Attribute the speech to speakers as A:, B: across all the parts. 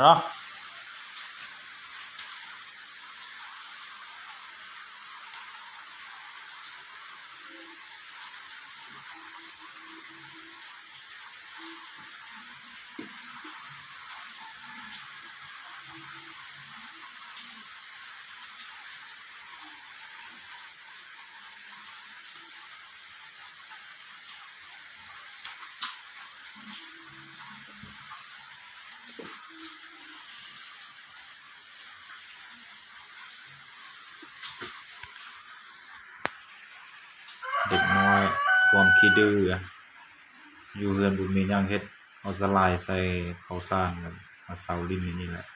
A: เนาะเด็กน้อยความขี้ดื้ออยู่เรือนบุญมีย่างเฮ็ดเอาสลายใส่ข้าวสารกันมาเซาลิ้นนี่แหละ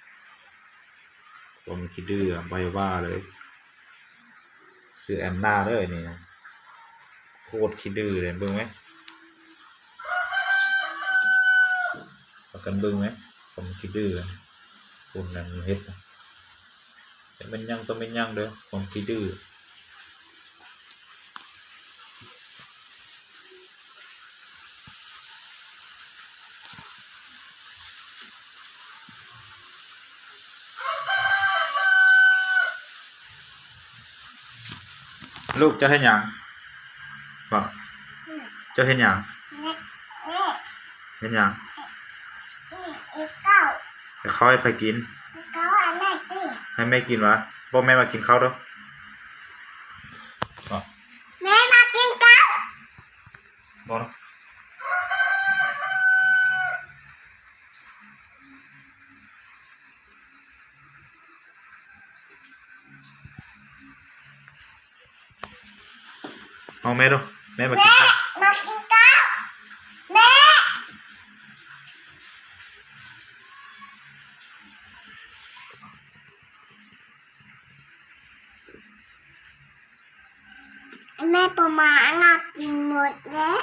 A: ความขี้ดื้อใบว่าเลยซื้อแอนนาเลยนี่นะโคตรขี้ดื้อเลยเบิ่งไหมประกันเบิ่งไหมความขี้ดื้อคนนั้นเฮ็ดแต่มันยังต้องไม่ยังเด้อความขี้ดื้อลูกจะให้หยังบอกจะให้หยังให้หยังให้เขาให้ไปกินให้แม่กินวะบอกแม่มากินข้าวด้วยบอก
B: แม่มากินข้าว
A: บอกเอาแม่ดูแม่มากินข้าว
B: มากินข้าวแม่แม่ประมาณน่ากินหมดแล้ว